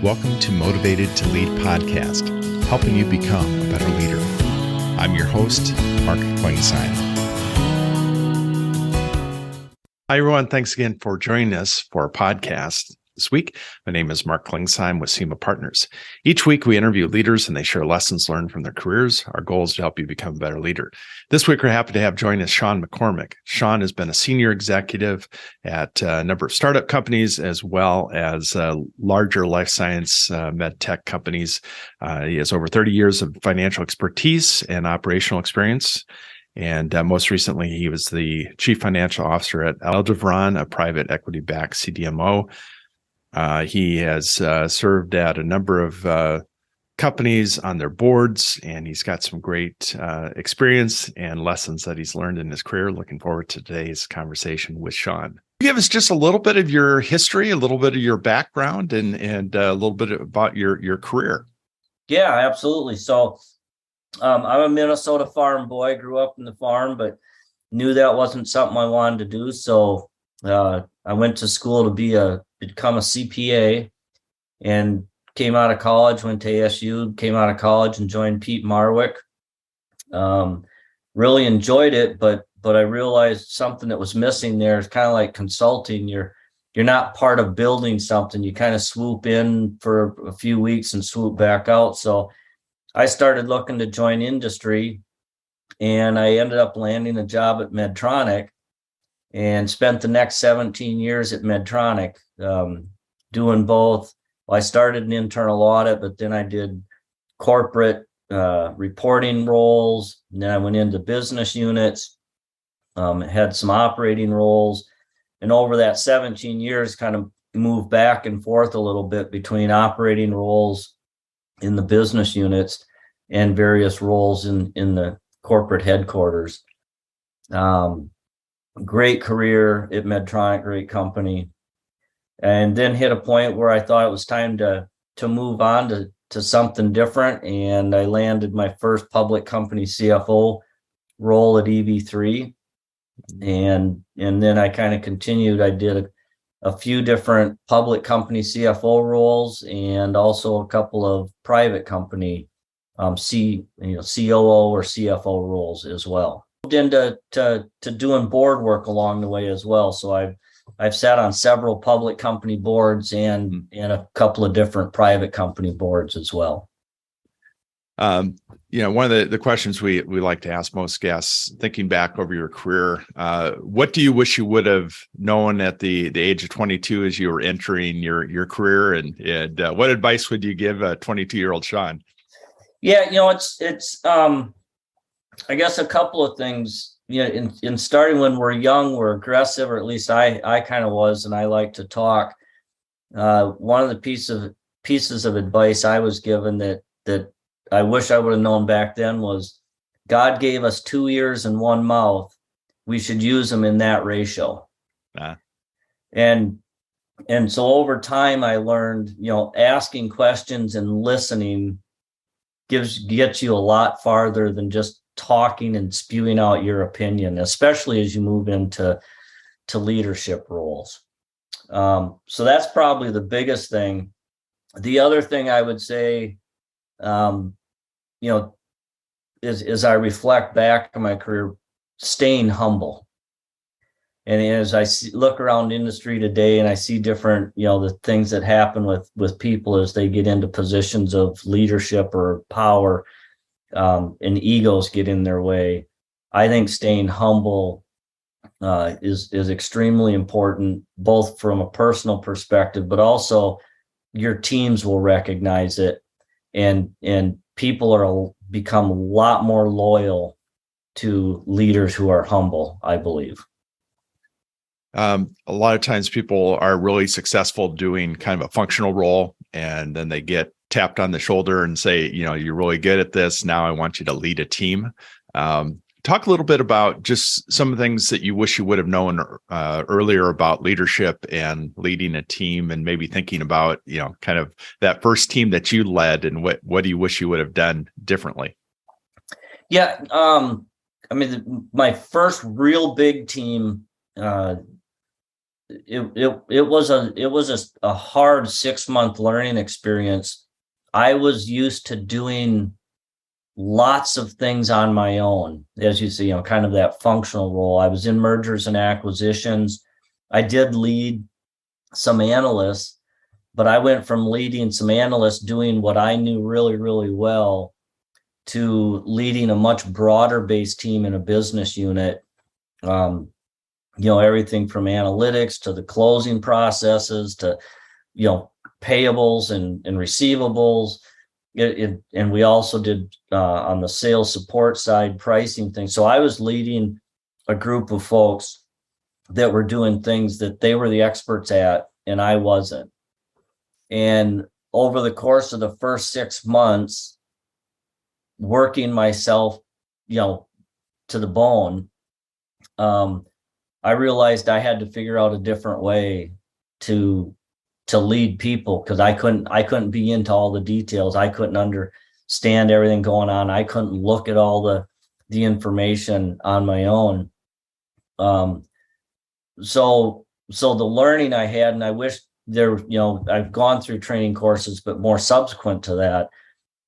Welcome to Motivated to Lead podcast, helping you become a better leader. I'm your host, Mark Klingsheim. Hi, everyone. Thanks again for joining us for our podcast this week. My name is Mark Klingsheim with SEMA Partners. Each week, we interview leaders and they share lessons learned from their careers. Our goal is to help you become a better leader. This week, we're happy to have join us Shawn McCormick. Shawn has been a senior executive at a number of startup companies as well as larger life science med tech companies. He has over 30 years of financial expertise and operational experience. And most recently, he was the chief financial officer at Aldevron, a private equity-backed CDMO. He has served at a number of companies on their boards, and he's got some great experience and lessons that he's learned in his career. Looking forward to today's conversation with Shawn. Give us just a little bit of your history, a little bit of your background, and a little bit about your career. Yeah, absolutely. So I'm a Minnesota farm boy, grew up in the farm, but knew that wasn't something I wanted to do. So I went to school to become a CPA, and came out of college, went to ASU, came out of college and joined Pete Marwick. Really enjoyed it, but I realized something that was missing there. It's kind of like consulting. You're not part of building something. You kind of swoop in for a few weeks and swoop back out. So I started looking to join industry, and I ended up landing a job at Medtronic and spent the next 17 years at Medtronic, doing both. Well, I started in internal audit, but then I did corporate reporting roles. And then I went into business units, had some operating roles. And over that 17 years, kind of moved back and forth a little bit between operating roles in the business units and various roles in the corporate headquarters. Great career at Medtronic, great company. And then hit a point where I thought it was time to move on to something different. And I landed my first public company CFO role at EV3. And then I kind of continued. I did a few different public company CFO roles and also a couple of private company COO or CFO roles as well. Moved into doing board work along the way as well. So I've sat on several public company boards and a couple of different private company boards as well. One of the questions we like to ask most guests, thinking back over your career, what do you wish you would have known at the age of 22 as you were entering your career, and what advice would you give a 22-year-old Shawn? Yeah, it's I guess a couple of things. In starting when we're young, we're aggressive, or at least I kind of was, and I like to talk. One of the pieces of advice I was given that I wish I would have known back then was, God gave us 2 ears and 1 mouth. We should use them in that ratio. And so over time, I learned, asking questions and listening gets you a lot farther than just talking and spewing out your opinion, especially as you move into leadership roles. So that's probably the biggest thing. The other thing I would say, as I reflect back on my career, staying humble. And as I look around industry today and I see different, the things that happen with people as they get into positions of leadership or power, and egos get in their way, I think staying humble is extremely important, both from a personal perspective, but also your teams will recognize it, and people become a lot more loyal to leaders who are humble, I believe. A lot of times people are really successful doing kind of a functional role, and then they get tapped on the shoulder and say, you're really good at this. Now I want you to lead a team. Talk a little bit about just some of the things that you wish you would have known earlier about leadership and leading a team, and maybe thinking about, kind of that first team that you led, and what do you wish you would have done differently? Yeah. My first real big team it was a hard 6-month learning experience. I was used to doing lots of things on my own, as you see, kind of that functional role. I was in mergers and acquisitions. I did lead some analysts, but I went from leading some analysts doing what I knew really, really well to leading a much broader based team in a business unit. Everything from analytics to the closing processes to, payables and receivables. And we also did on the sales support side, pricing things. So I was leading a group of folks that were doing things that they were the experts at, and I wasn't. And over the course of the first 6 months, working myself, to the bone, I realized I had to figure out a different way to lead people, because I couldn't be into all the details. I couldn't understand everything going on. I couldn't look at all the information on my own. So the learning I had, and I wish I've gone through training courses, but more subsequent to that,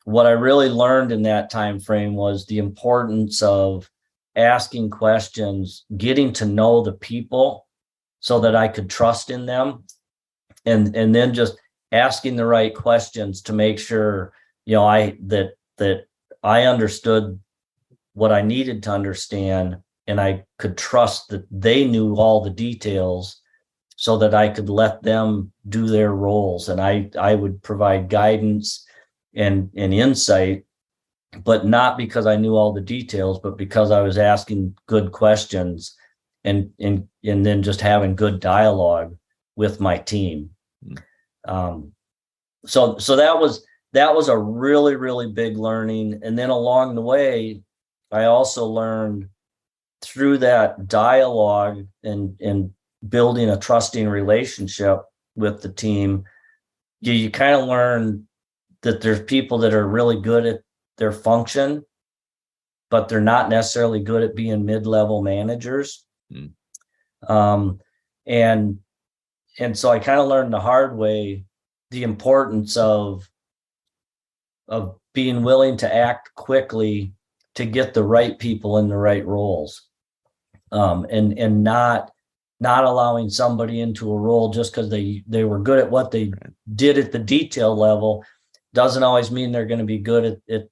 what I really learned in that time frame was the importance of asking questions, getting to know the people so that I could trust in them, and then just asking the right questions to make sure that I understood what I needed to understand, and I could trust that they knew all the details so that I could let them do their roles, and I would provide guidance and insight, but not because I knew all the details, but because I was asking good questions and then just having good dialogue with my team. So that was a really, really big learning. And then along the way, I also learned through that dialogue and building a trusting relationship with the team, you kind of learn that there's people that are really good at their function, but they're not necessarily good at being mid-level managers. And so I kind of learned the hard way the importance of being willing to act quickly to get the right people in the right roles, and not allowing somebody into a role just because they were good at what they did at the detail level doesn't always mean they're going to be good at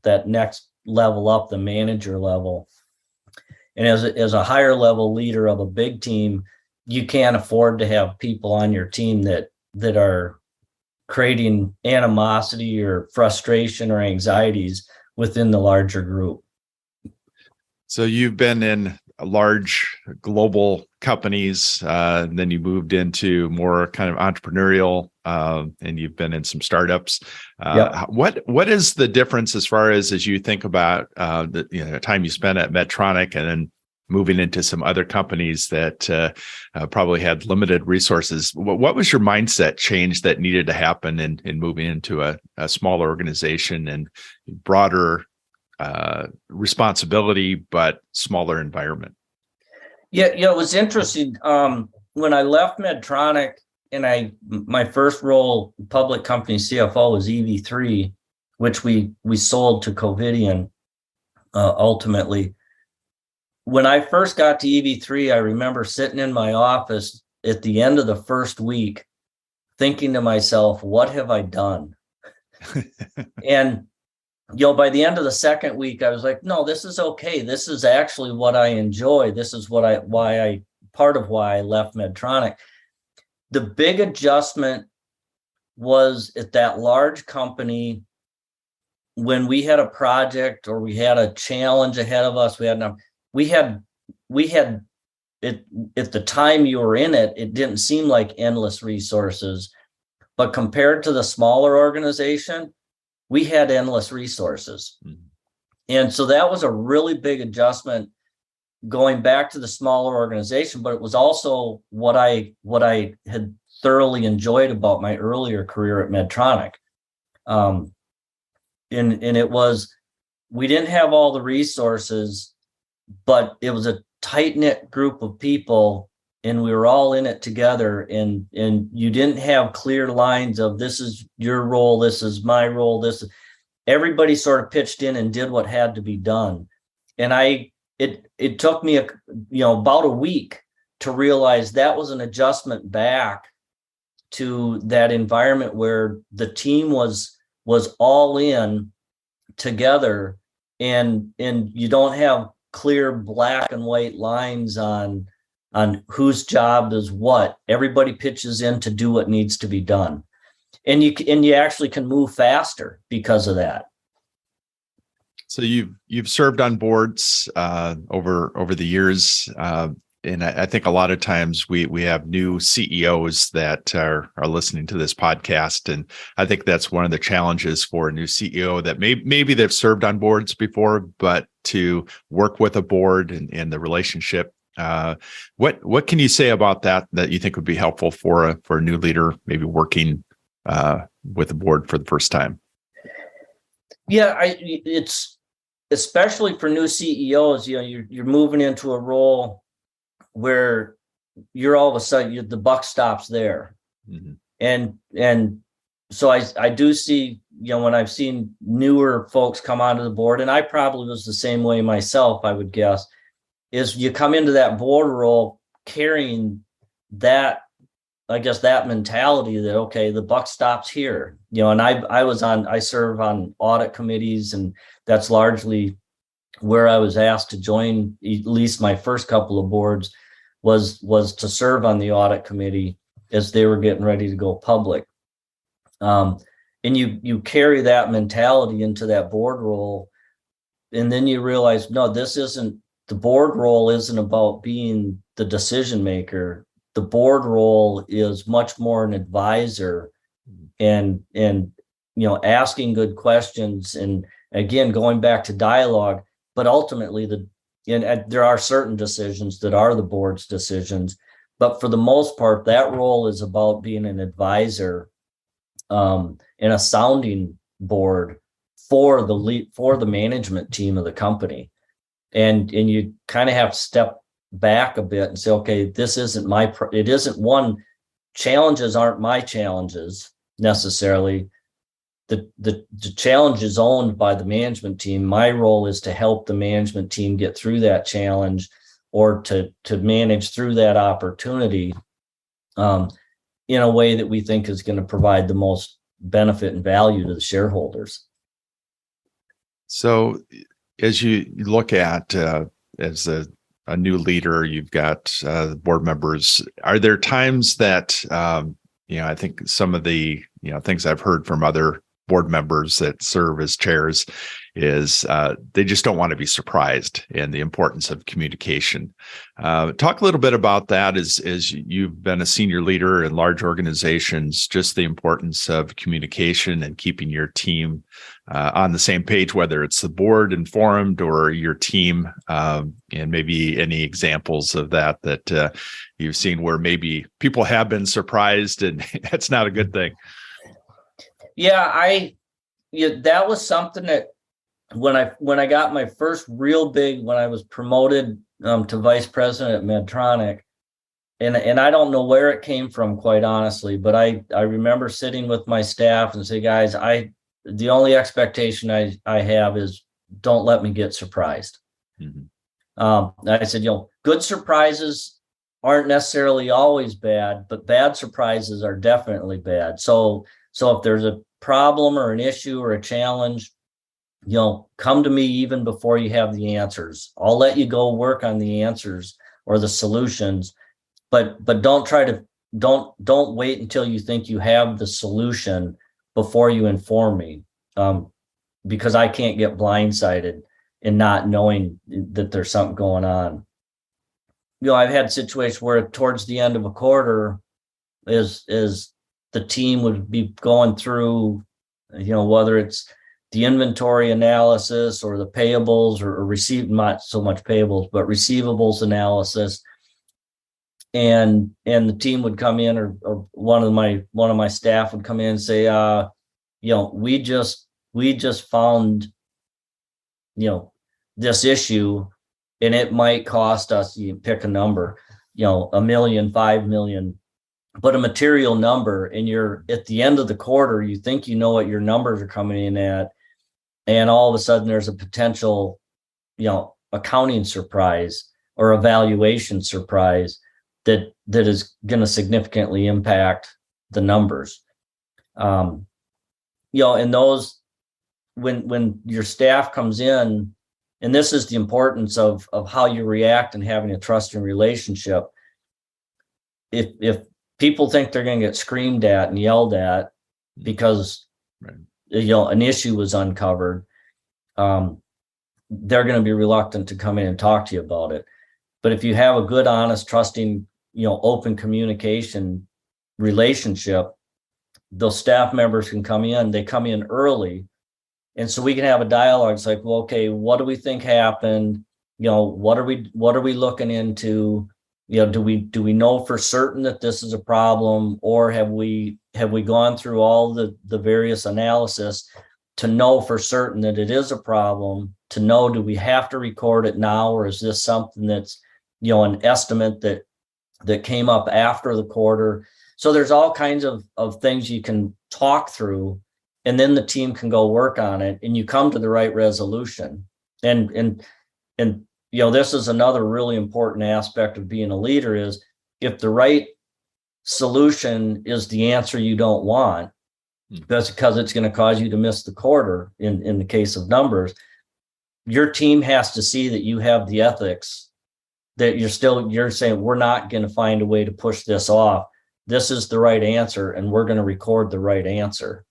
that next level up, the manager level. And as a higher level leader of a big team, you can't afford to have people on your team that are creating animosity or frustration or anxieties within the larger group. So you've been in large global companies, and then you moved into more kind of entrepreneurial, and you've been in some startups. Yep. What is the difference as far as you think about the time you spent at Medtronic and then moving into some other companies that probably had limited resources? What was your mindset change that needed to happen in moving into a smaller organization and broader responsibility, but smaller environment? Yeah, it was interesting. When I left Medtronic, and my first role, public company CFO, was EV3, which we sold to Covidien ultimately. When I first got to EV3, I remember sitting in my office at the end of the first week thinking to myself, what have I done? And by the end of the second week, I was like, no, this is okay. This is actually what I enjoy. This is part of why I left Medtronic. The big adjustment was at that large company, when we had a project or we had a challenge ahead of us, we had it at the time you were in it, it didn't seem like endless resources, but compared to the smaller organization, we had endless resources. Mm-hmm. And so that was a really big adjustment going back to the smaller organization, but it was also what I had thoroughly enjoyed about my earlier career at Medtronic. And it was, we didn't have all the resources, but it was a tight-knit group of people and we were all in it together, and you didn't have clear lines of this is your role, this is my role, everybody sort of pitched in and did what had to be done. And it took me about a week to realize that was an adjustment back to that environment where the team was all in together, and you don't have clear black and white lines on whose job is what. Everybody pitches in to do what needs to be done, and you actually can move faster because of that. So you've served on boards over the years, and I think a lot of times we have new CEOs that are listening to this podcast, and I think that's one of the challenges for a new CEO, that maybe they've served on boards before, but to work with a board and the relationship. What can you say about that you think would be helpful for a new leader, maybe working with a board for the first time? Yeah, it's especially for new CEOs. You're moving into a role where you're all of a sudden the buck stops there. Mm-hmm. And so I do see, when I've seen newer folks come onto the board, and I probably was the same way myself, I would guess, is you come into that board role carrying that, I guess, that mentality that, okay, the buck stops here. And I serve on audit committees, and that's largely where I was asked to join. At least my first couple of boards was to serve on the audit committee as they were getting ready to go public. And you carry that mentality into that board role, and then you realize, no, the board role isn't about being the decision maker. The board role is much more an advisor, and asking good questions, and again going back to dialogue. But ultimately, there are certain decisions that are the board's decisions, but for the most part, that role is about being an advisor and a sounding board for the management team of the company, and you kind of have to step back a bit and say, okay, this isn't challenges aren't my challenges necessarily. The challenge is owned by the management team. My role is to help the management team get through that challenge, or to manage through that opportunity in a way that we think is going to provide the most benefit and value to the shareholders. So as you look at as a new leader, you've got board members. Are there times that I think some of the things I've heard from other board members that serve as chairs is they just don't want to be surprised, and the importance of communication. Talk a little bit about that as you've been a senior leader in large organizations, just the importance of communication and keeping your team on the same page, whether it's the board informed or your team, and maybe any examples of that you've seen where maybe people have been surprised, and that's not a good thing. Yeah, that was something that when I got my first real big, when I was promoted to vice president at Medtronic, and I don't know where it came from, quite honestly, but I remember sitting with my staff and say, guys, the only expectation I have is don't let me get surprised. Mm-hmm. I said, good surprises aren't necessarily always bad, but bad surprises are definitely bad. So if there's a problem or an issue or a challenge, come to me even before you have the answers. I'll let you go work on the answers or the solutions, but don't wait until you think you have the solution before you inform me, because I can't get blindsided in not knowing that there's something going on. I've had situations where towards the end of a quarter is the team would be going through, whether it's the inventory analysis or the payables or not so much payables, but receivables analysis. And the team would come in, or one of my staff would come in and say, we just found, this issue, and it might cost us, you pick a number, $1 million, 5 million, but a material number, and you're at the end of the quarter, you think you know what your numbers are coming in at, and all of a sudden there's a potential, accounting surprise or evaluation surprise that is going to significantly impact the numbers. And those, when your staff comes in, and this is the importance of how you react and having a trusting relationship. If people think they're going to get screamed at and yelled at because an issue was uncovered, they're going to be reluctant to come in and talk to you about it. But if you have a good, honest, trusting, open communication relationship, those staff members can come in. They come in early, and so we can have a dialogue. It's like, well, okay, what do we think happened? What are we looking into? Do we know for certain that this is a problem, or have we gone through all the various analysis to know for certain that it is a problem? To know, do we have to record it now, or is this something that's an estimate that came up after the quarter? So there's all kinds of things you can talk through, and then the team can go work on it, and you come to the right resolution. And this is another really important aspect of being a leader, is if the right solution is the answer you don't want, that's because it's going to cause you to miss the quarter in the case of numbers, your team has to see that you have the ethics, that you're saying, we're not going to find a way to push this off. This is the right answer, and we're going to record the right answer.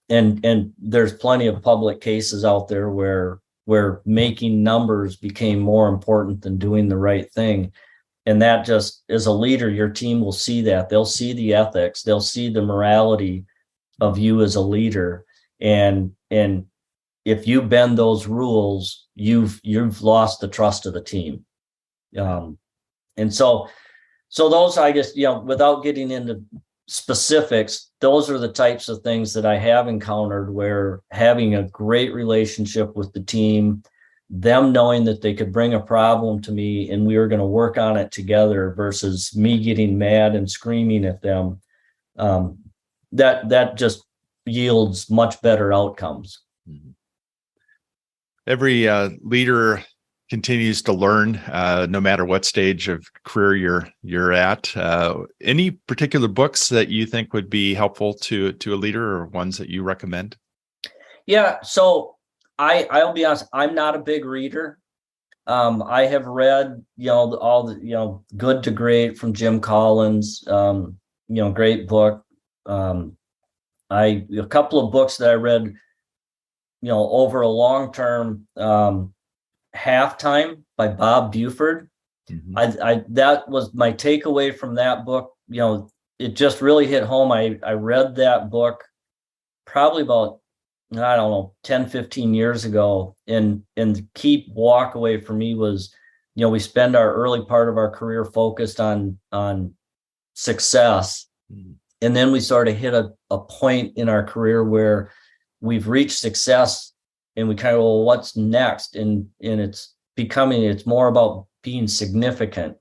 And there's plenty of public cases out there where making numbers became more important than doing the right thing. And that just, as a leader, your team will see that. They'll see the ethics. They'll see the morality of you as a leader. And if you bend those rules, you've lost the trust of the team. And so those, I guess, without getting into specifics, those are the types of things that I have encountered, where having a great relationship with the team, them knowing that they could bring a problem to me and we were going to work on it together, versus me getting mad and screaming at them, that just yields much better outcomes. Every leader continues to learn, no matter what stage of career you're at. Any particular books that you think would be helpful to a leader, or ones that you recommend? Yeah, so I'll be honest, I'm not a big reader. I have read, all the, Good to Great from Jim Collins, great book. A couple of books that I read, over a long term, Halftime by Bob Buford. I that was my takeaway from that book. It just really hit home. I read that book probably about, 10, 15 years ago. And the key walk away for me was, we spend our early part of our career focused on success. And then we sort of hit a point in our career where we've reached success, and we kind of, well, what's next? And it's more about being significant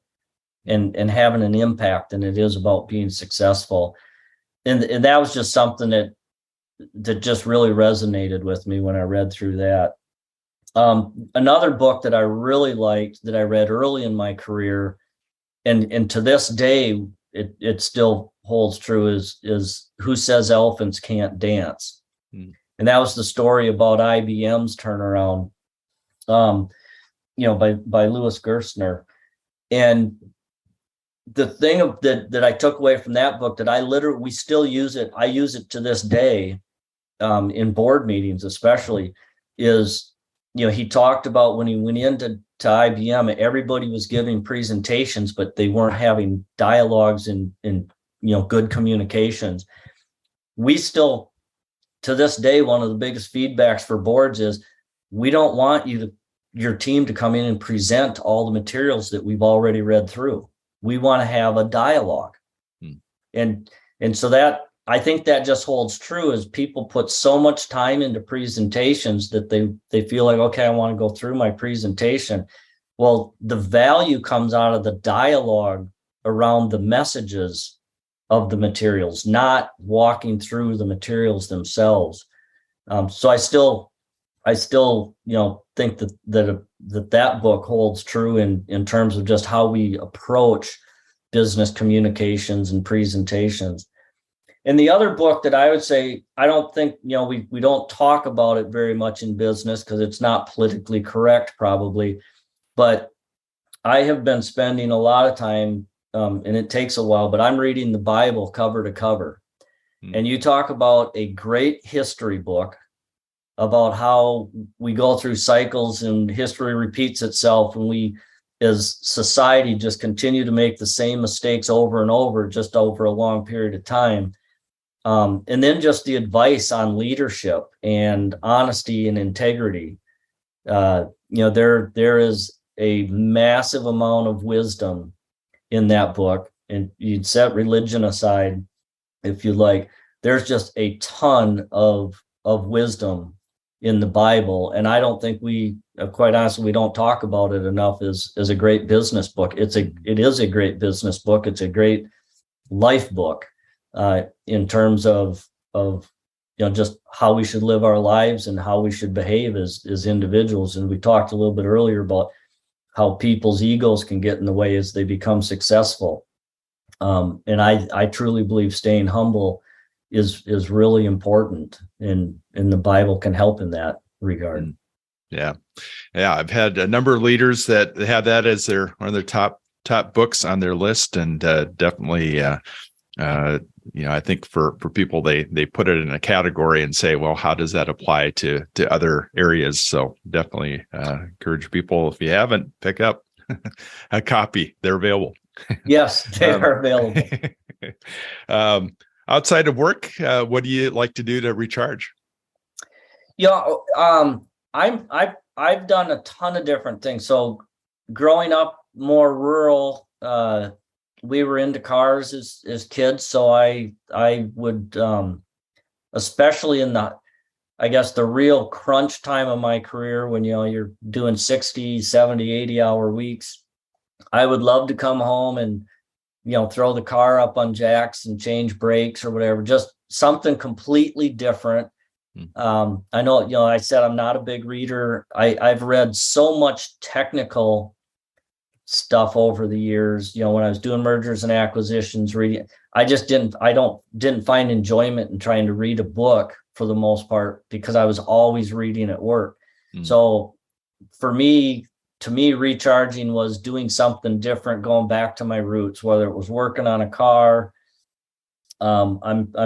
and having an impact than it is about being successful. And that was just something that just really resonated with me when I read through that. Another book that I really liked, that I read early in my career, and to this day it still holds true, is Who Says Elephants Can't Dance? And that was the story about IBM's turnaround, by Louis Gerstner. And the thing that I took away from that book, that we still use it, I use it to this day, in board meetings especially, is, he talked about when he went into IBM, everybody was giving presentations, but they weren't having dialogues and good communications. We still, to this day, one of the biggest feedbacks for boards is, we don't want your team to come in and present all the materials that we've already read through. We want to have a dialogue. And so that, I think that just holds true, as people put so much time into presentations that they feel like, okay, I want to go through my presentation. Well, the value comes out of the dialogue around the messages of the materials, not walking through the materials themselves. So I still, think that book holds true in terms of just how we approach business communications and presentations. And the other book that I would say, I don't think, we don't talk about it very much in business because it's not politically correct, probably. But I have been spending a lot of time, and it takes a while, but I'm reading the Bible cover to cover. And you talk about a great history book about how we go through cycles and history repeats itself, and we as society just continue to make the same mistakes over and over, just over a long period of time. And then just the advice on leadership and honesty and integrity. There is a massive amount of wisdom in that book, and you'd set religion aside if you like. There's just a ton of wisdom in the Bible, and I don't think quite honestly, we don't talk about it enough as a great business book. It is a great business book. It's a great life book in terms of just how we should live our lives and how we should behave as individuals. And we talked a little bit earlier about how people's egos can get in the way as they become successful. And I truly believe staying humble is really important, and the Bible can help in that regard. Yeah. I've had a number of leaders that have that as one of their top books on their list, and definitely, I think for people, they put it in a category and say, well, how does that apply to other areas? So definitely encourage people, if you haven't, pick up a copy. They're available. Yes, they are available. Outside of work, what do you like to do to recharge? I've done a ton of different things. So growing up more rural, we were into cars as kids. So I would, especially in the real crunch time of my career, when, you're doing 60, 70, 80-hour weeks, I would love to come home and, throw the car up on jacks and change brakes or whatever, just something completely different. I know, I said I'm not a big reader. I've read so much technical stuff over the years. When I was doing mergers and acquisitions, reading, I didn't find enjoyment in trying to read a book for the most part, because I was always reading at work. So to me, recharging was doing something different, going back to my roots, whether it was working on a car. I'm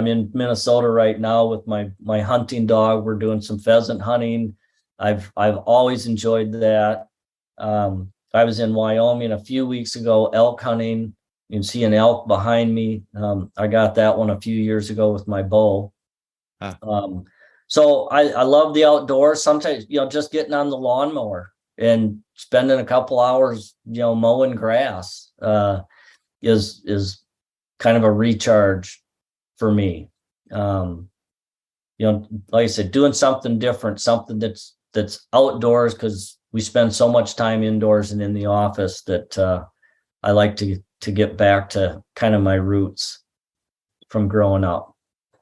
in Minnesota right now with my hunting dog. We're doing some pheasant hunting. I've always enjoyed that. I was in Wyoming a few weeks ago, elk hunting. You can see an elk behind me. I got that one a few years ago with my bow. So I love the outdoors. Sometimes, just getting on the lawnmower and spending a couple hours, mowing grass is kind of a recharge for me. Like I said, doing something different, something that's outdoors, because we spend so much time indoors and in the office that I like to get back to kind of my roots from growing up.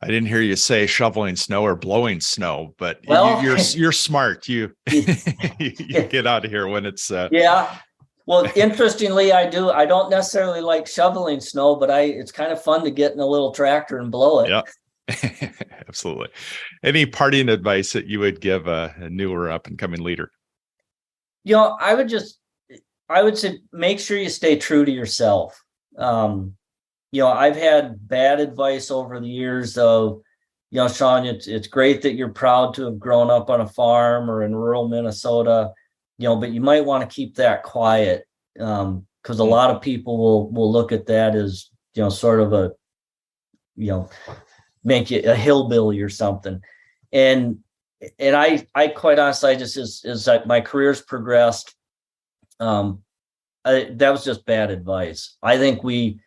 I didn't hear you say shoveling snow or blowing snow, but you're smart. You get out of here when it's yeah. Well, interestingly, I do. I don't necessarily like shoveling snow, but it's kind of fun to get in a little tractor and blow it. Yeah, absolutely. Any parting advice that you would give a newer up and coming leader? I would say make sure you stay true to yourself. I've had bad advice over the years of, Shawn, it's great that you're proud to have grown up on a farm or in rural Minnesota, but you might want to keep that quiet, because a lot of people will look at that as, sort of a, make you a hillbilly or something. And I quite honestly, as like my career's progressed, that was just bad advice. I think we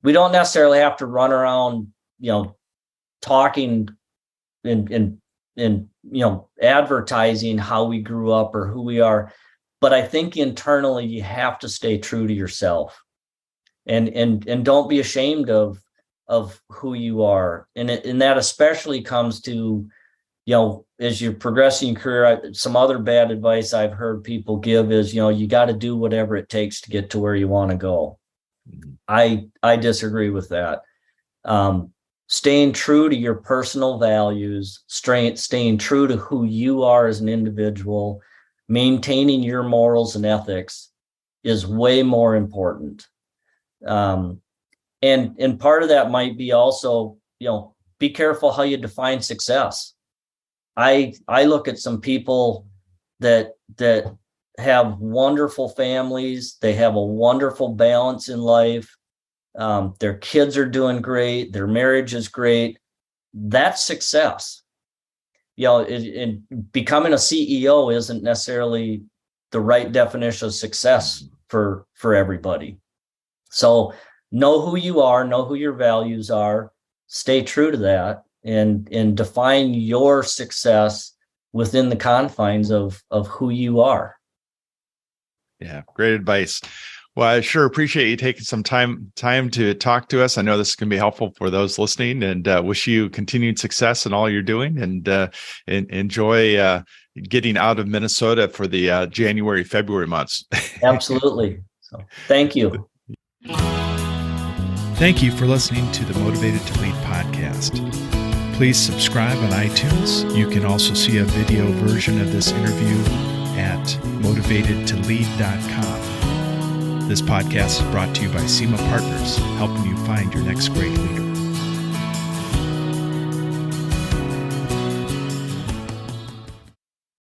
don't necessarily have to run around, talking and advertising how we grew up or who we are, But I think internally you have to stay true to yourself, and don't be ashamed of who you are. And that especially comes to, as you're progressing your career. Some other bad advice I've heard people give is, you got to do whatever it takes to get to where you want to go. I disagree with that. Staying true to your personal values, staying true to who you are as an individual, maintaining your morals and ethics is way more important. And part of that might be also, be careful how you define success. I look at some people that have wonderful families. They have a wonderful balance in life. Their kids are doing great. Their marriage is great. That's success. Becoming a CEO isn't necessarily the right definition of success for everybody. So know who you are, know who your values are, stay true to that, and define your success within the confines of who you are. Yeah, great advice. Well, I sure appreciate you taking some time to talk to us. I know this is going to be helpful for those listening, and wish you continued success in all you're doing, and enjoy getting out of Minnesota for the January, February months. Absolutely. So thank you. Thank you for listening to the Motivated to Lead podcast. Please subscribe on iTunes. You can also see a video version of this interview at motivatedtolead.com. This podcast is brought to you by CDMO Partners, helping you find your next great leader.